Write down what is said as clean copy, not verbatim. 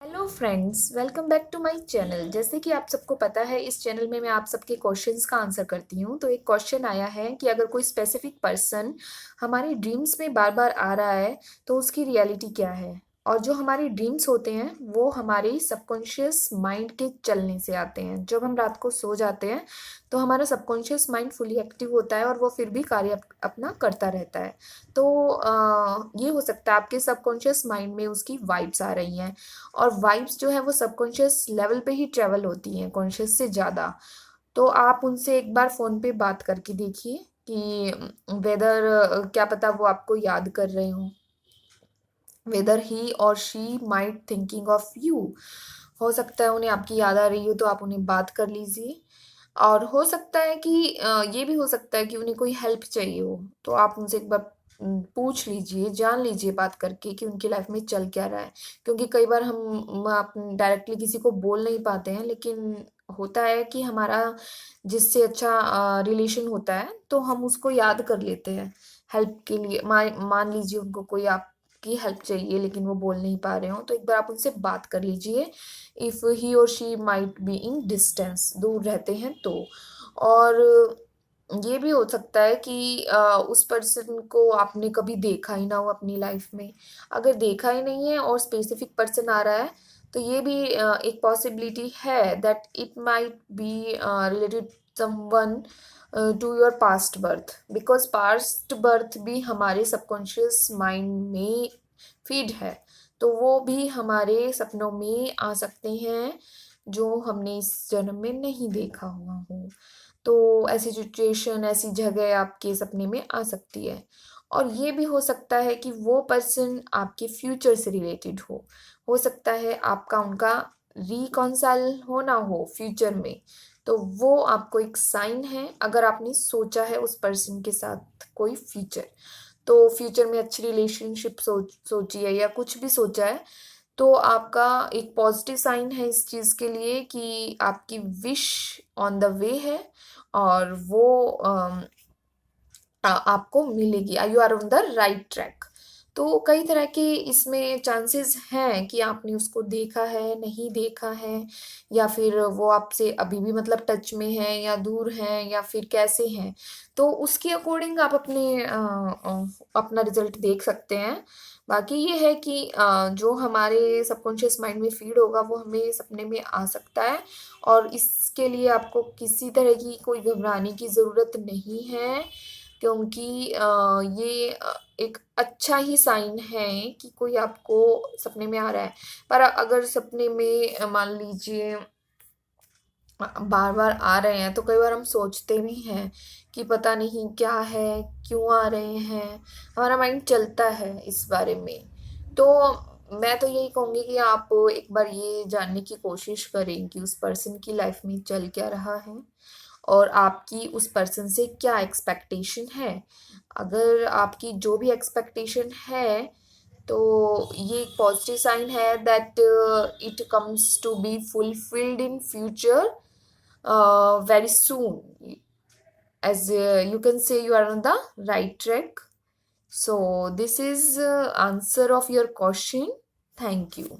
Hello friends, welcome back to my channel. जैसे कि आप सबको पता है, इस चैनल में मैं आप सबके क्वेश्चंस का आंसर करती हूँ। तो एक क्वेश्चन आया है कि अगर कोई स्पेसिफिक पर्सन हमारे ड्रीम्स में बार बार आ रहा है तो उसकी रियलिटी क्या है। और जो हमारे ड्रीम्स होते हैं वो हमारे सबकॉन्शियस माइंड के चलने से आते हैं। जब हम रात को सो जाते हैं तो हमारा सबकॉन्शियस माइंड फुली एक्टिव होता है और वो फिर भी कार्य अपना करता रहता है। तो ये हो सकता है आपके सबकॉन्शियस माइंड में उसकी वाइब्स आ रही हैं। और वाइब्स जो है वो सबकॉन्शियस लेवल पे ही ट्रेवल होती हैं, कॉन्शियस से ज़्यादा। तो आप उनसे एक बार फ़ोन पे बात करके देखिए कि वेदर क्या पता वो आपको याद कर रहे हो, वेदर ही और she might thinking of you. हो सकता है उन्हें आपकी याद आ रही हो, तो आप उन्हें बात कर लीजिए। और हो सकता है कि ये भी हो सकता है कि उन्हें कोई हेल्प चाहिए हो, तो आप उनसे एक बार पूछ लीजिए, जान लीजिए बात करके कि उनकी लाइफ में चल क्या रहा है। क्योंकि कई बार हम आप डायरेक्टली किसी को बोल नहीं पाते हैं, लेकिन होता है कि हमारा जिससे अच्छा रिलेशन होता है तो हम उसको याद कर लेते हैं हेल्प के लिए। मान लीजिए उनको कोई आपकी हेल्प चाहिए लेकिन वो बोल नहीं पा रहे हो, तो एक बार आप उनसे बात कर लीजिए। इफ़ ही और she might be in distance, दूर रहते हैं तो। और ये भी हो सकता है कि उस पर्सन को आपने कभी देखा ही ना हो अपनी लाइफ में। अगर देखा ही नहीं है और स्पेसिफिक पर्सन आ रहा है, तो ये भी एक पॉसिबिलिटी है that it might be related someone to your past birth. Because past birth भी हमारे सबकॉन्शियस माइंड में फीड है, तो वो भी हमारे सपनों में आ सकते हैं जो हमने इस जन्म में नहीं देखा हुआ हो। तो ऐसी सिचुएशन, ऐसी जगह आपके सपने में आ सकती है। और ये भी हो सकता है कि वो पर्सन आपके फ्यूचर से रिलेटेड हो सकता है आपका उनका रिकॉन्साइल होना हो फ्यूचर में। तो वो आपको एक साइन है, अगर आपने सोचा है उस पर्सन के साथ कोई फ्यूचर, तो फ्यूचर में अच्छी रिलेशनशिप सोची है या कुछ भी सोचा है, तो आपका एक पॉजिटिव साइन है इस चीज़ के लिए कि आपकी विश ऑन द वे है और वो आपको मिलेगी। You are on the right track. तो कई तरह के इसमें चांसेस हैं कि आपने उसको देखा है, नहीं देखा है, या फिर वो आपसे अभी भी मतलब टच में है या दूर हैं या फिर कैसे हैं। तो उसके अकॉर्डिंग आप अपना रिजल्ट देख सकते हैं। बाकी ये है कि जो हमारे सबकॉन्शियस माइंड में फीड होगा वो हमें सपने में आ सकता है। और इसके लिए आपको किसी तरह की कोई घबराने की ज़रूरत नहीं है, क्योंकि ये एक अच्छा ही साइन है कि कोई आपको सपने में आ रहा है। पर अगर सपने में मान लीजिए बार बार आ रहे हैं, तो कई बार हम सोचते भी हैं कि पता नहीं क्या है, क्यों आ रहे हैं। हमारा माइंड चलता है इस बारे में। तो मैं तो यही कहूँगी कि आप एक बार ये जानने की कोशिश करें कि उस पर्सन की लाइफ में चल क्या रहा है और आपकी उस पर्सन से क्या एक्सपेक्टेशन है। अगर आपकी जो भी एक्सपेक्टेशन है, तो ये एक पॉजिटिव साइन है that it comes to be fulfilled in future very soon. As you can say, you are on the right track. So this is answer of your question. Thank you.